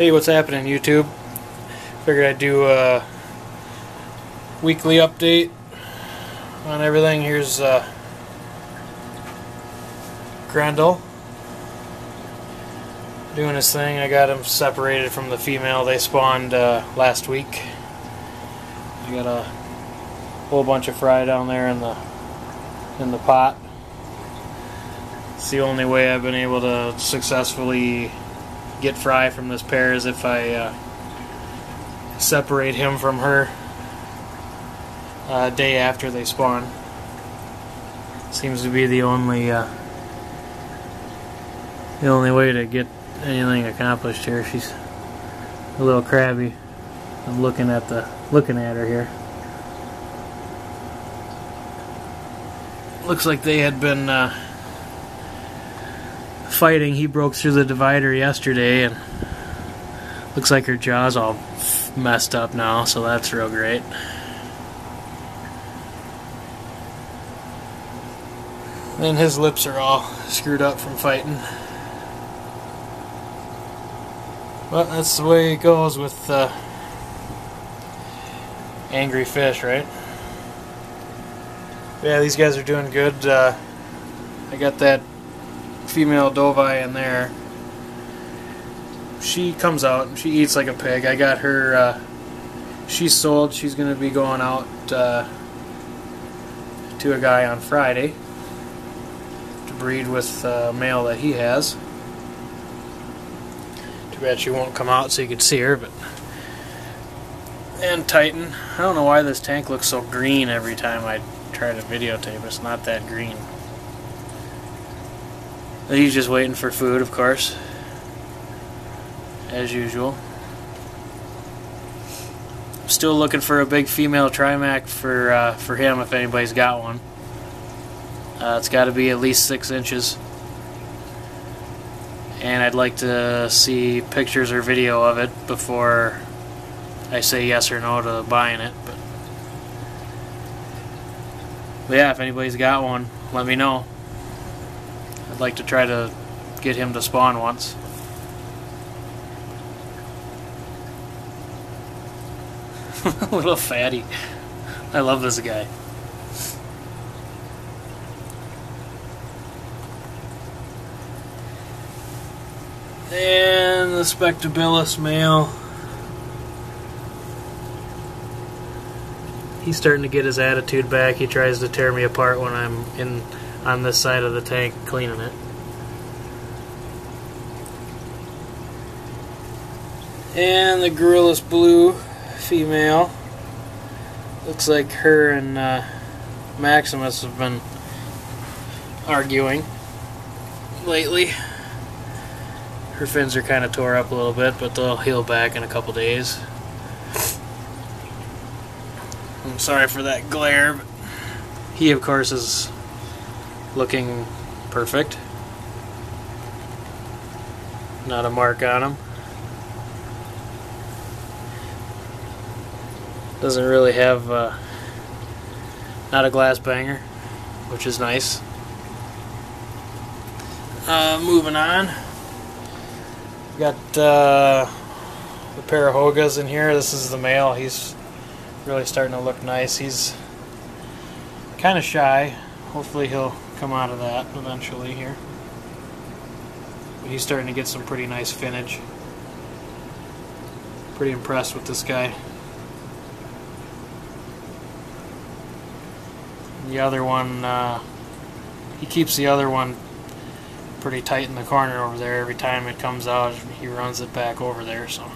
Hey, what's happening, YouTube? Figured I'd do a weekly update on everything. Here's Grendel doing his thing. I got him separated from the female. They spawned last week. I got a whole bunch of fry down there in the pot. It's the only way I've been able to successfully get fry from this pair is if I separate him from her day after they spawn. Seems to be the only way to get anything accomplished here. She's a little crabby. I'm looking at her here. Looks like they had been fighting. He broke through the divider yesterday, and looks like her jaw's all messed up now, so that's real great. And his lips are all screwed up from fighting. But that's the way it goes with angry fish, right? Yeah, these guys are doing good. I got that female dovi in there. She comes out and she eats like a pig. I got her, she's sold. She's going to be going out to a guy on Friday to breed with a male that he has. Too bad she won't come out so you can see her. But and Titan. I don't know why this tank looks so green every time I try to videotape. It's not that green. He's just waiting for food, of course, as usual. Still looking for a big female trimac for him if anybody's got one. It's got to be at least 6 inches, and I'd like to see pictures or video of it before I say yes or no to buying it. But yeah, if anybody's got one, let me know. I'd like to try to get him to spawn once. Little fatty. I love this guy. And the Spectabilis male. He's starting to get his attitude back. He tries to tear me apart when I'm on this side of the tank cleaning it. And the Gorillas Blue female. Looks like her and Maximus have been arguing lately. Her fins are kind of tore up a little bit, but they'll heal back in a couple days. I'm sorry for that glare, but he of course is looking perfect. Not a mark on him. Doesn't really have not a glass banger, which is nice. Moving on. Got the pair of Hogas in here. This is the male. He's really starting to look nice. He's kind of shy. Hopefully he'll come out of that eventually here. But he's starting to get some pretty nice finnage. Pretty impressed with this guy. The other one, he keeps the other one pretty tight in the corner over there. Every time it comes out, he runs it back over there. So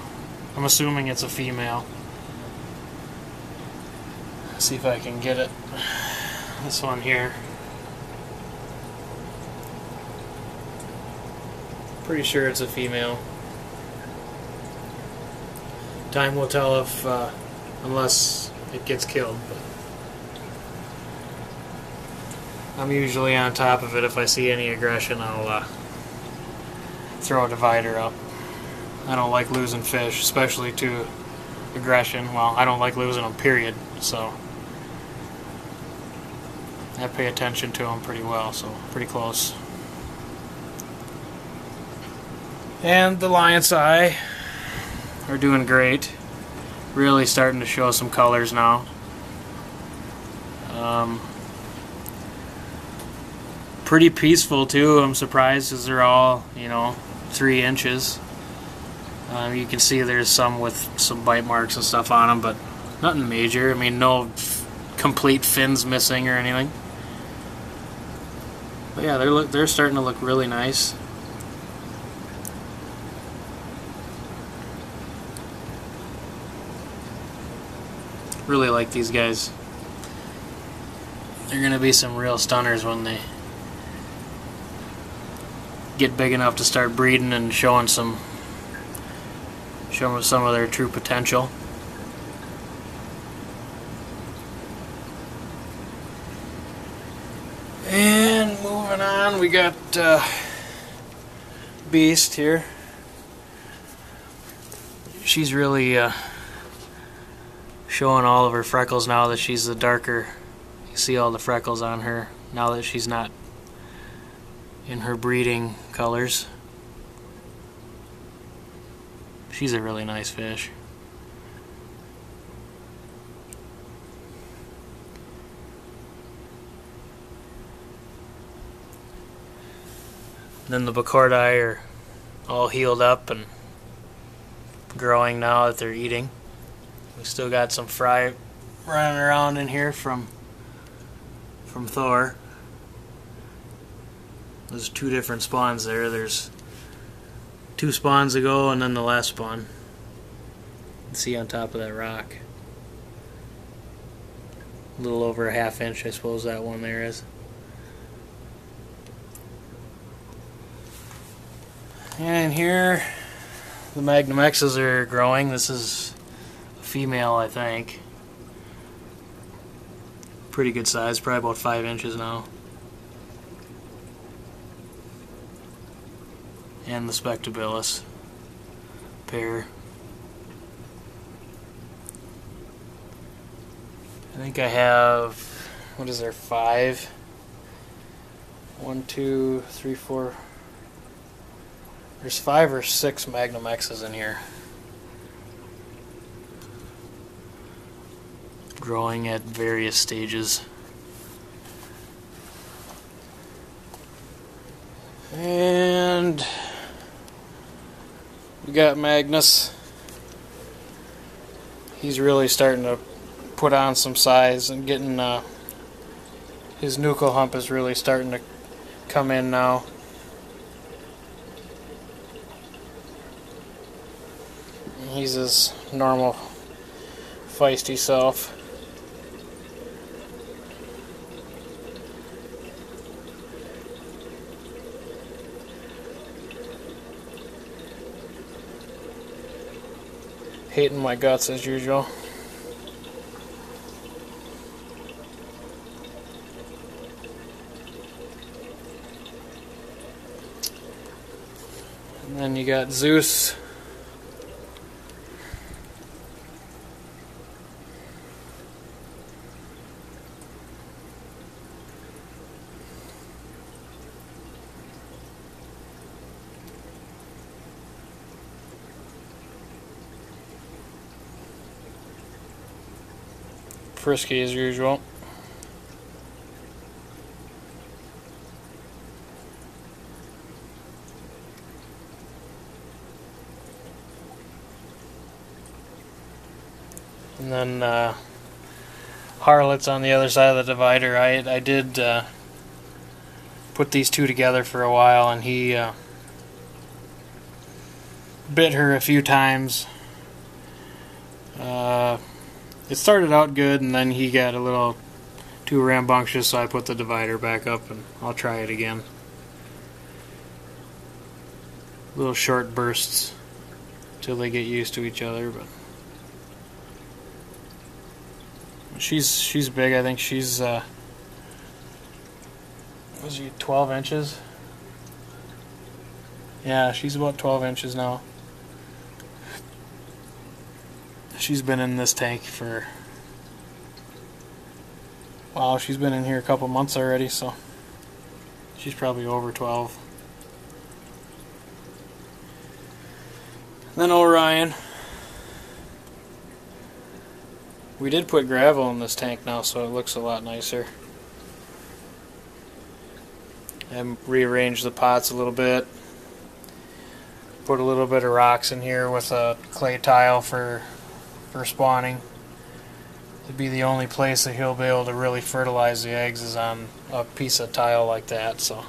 I'm assuming it's a female. Let's see if I can get it. This one here. Pretty sure it's a female. Time will tell if, unless it gets killed. But I'm usually on top of it. If I see any aggression, I'll throw a divider up. I don't like losing fish, especially to aggression. Well, I don't like losing them, period. So I pay attention to them pretty well, so pretty close. And the lion's eye. are doing great. Really starting to show some colors now. Pretty peaceful too. I'm surprised because they're all, 3 inches. You can see there's some with some bite marks and stuff on them, but nothing major. I mean, no complete fins missing or anything. But yeah, they're starting to look really nice. Really like these guys. They're gonna be some real stunners when they get big enough to start breeding and showing some of their true potential. And moving on, we got Beast here. She's really showing all of her freckles now that she's the darker. You see all the freckles on her now that she's not in her breeding colors. She's a really nice fish. Then the Bacordi are all healed up and growing now that they're eating. We still got some fry running around in here from Thor. There's 2 different spawns there. There's 2 spawns ago and then the last spawn. You can see on top of that rock. A little over a ½ inch, I suppose that one there is. And here, the Magnum X's are growing. This is a female, I think. Pretty good size, probably about 5 inches now. And the Spectabilis pair. I think I have, what is there, 5? 1, 2, 3, 4. There's 5 or 6 Magnum X's in here. Growing at various stages. And we got Magnus. He's really starting to put on some size and getting his nuchal hump is really starting to come in now. He's his normal feisty self. Hating my guts as usual. And then you got Zeus. Frisky as usual. And then Harlot's on the other side of the divider. I did put these 2 together for a while, and he bit her a few times. It started out good, and then he got a little too rambunctious, so I put the divider back up, and I'll try it again. Little short bursts till they get used to each other, but she's big. I think she's was she 12 inches? Yeah, she's about 12 inches now. She's been in this tank for, wow, she's been in here a couple months already, so she's probably over 12. Then Orion. We did put gravel in this tank now, so it looks a lot nicer. And rearranged the pots a little bit. Put a little bit of rocks in here with a clay tile for spawning. It'd be the only place that he'll be able to really fertilize the eggs is on a piece of tile like that. So.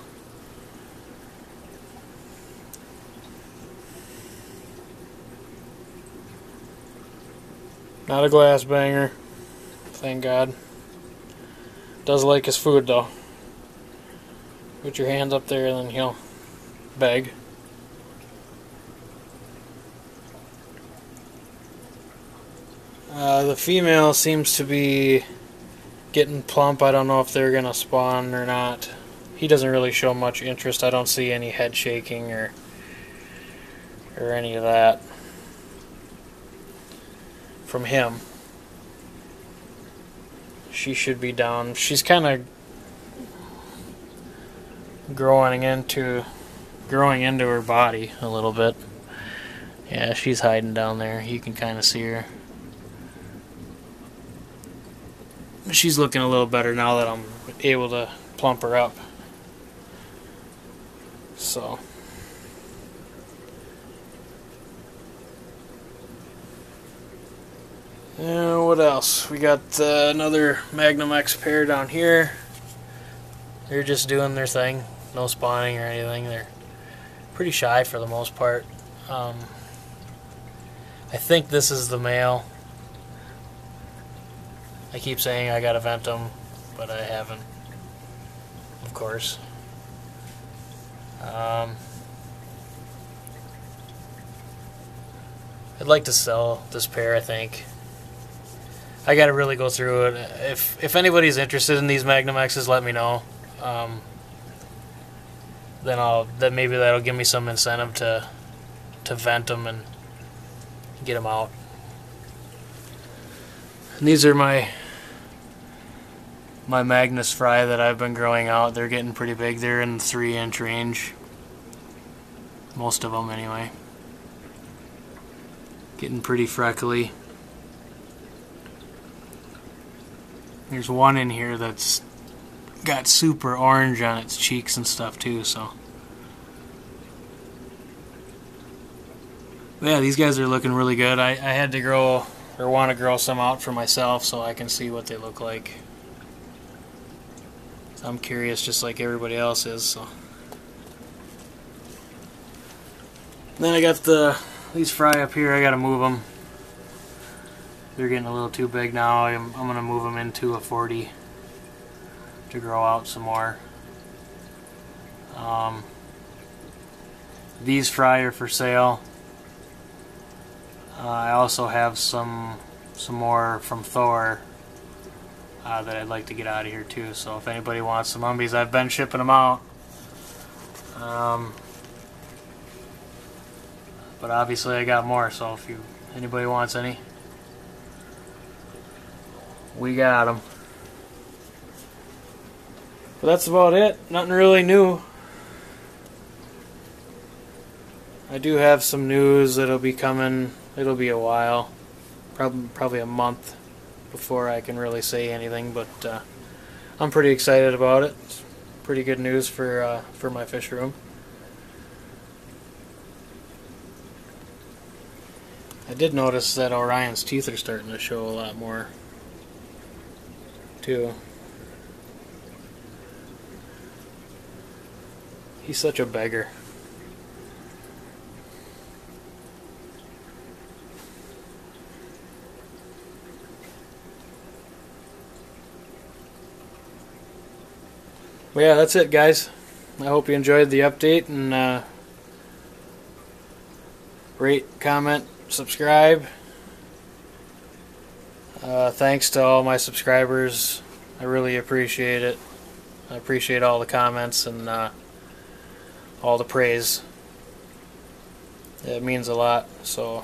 Not a glass banger, thank God. Does like his food though. Put your hands up there and then he'll beg. The female seems to be getting plump. I don't know if they're gonna spawn or not. He doesn't really show much interest. I don't see any head shaking or any of that from him. She should be down. She's kind of growing into her body a little bit. Yeah, she's hiding down there. You can kind of see her. She's looking a little better now that I'm able to plump her up. So. What else? We got another Magnum X pair down here. They're just doing their thing. No spawning or anything. They're pretty shy for the most part. I think this is the male. I keep saying I gotta vent them, but I haven't, of course. I'd like to sell this pair, I think. I gotta really go through it. If anybody's interested in these Magnum X's, let me know. Then maybe that'll give me some incentive to vent them and get them out. And these are my Magnus fry that I've been growing out. They're getting pretty big. They're in the 3-inch range. Most of them anyway. Getting pretty freckly. There's one in here that's got super orange on its cheeks and stuff too, so. But yeah, these guys are looking really good. I had to grow, or want to grow some out for myself so I can see what they look like. I'm curious just like everybody else is, so. Then I got these fry up here. I gotta move them. They're getting a little too big now. I'm gonna move them into a 40 to grow out some more. These fry are for sale. I also have some more from Thor that I'd like to get out of here too. So if anybody wants some umbies, I've been shipping them out. But obviously I got more, so if anybody wants any, we got them. But that's about it. Nothing really new. I do have some news that'll be coming. It'll be a while, probably a month before I can really say anything. But I'm pretty excited about it. It's pretty good news for my fish room. I did notice that Orion's teeth are starting to show a lot more too. He's such a beggar. Well, yeah, that's it, guys. I hope you enjoyed the update, and rate, comment, subscribe. Thanks to all my subscribers. I really appreciate it. I appreciate all the comments and all the praise. It means a lot. So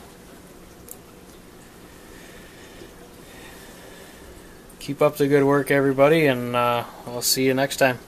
keep up the good work, everybody, and I'll see you next time.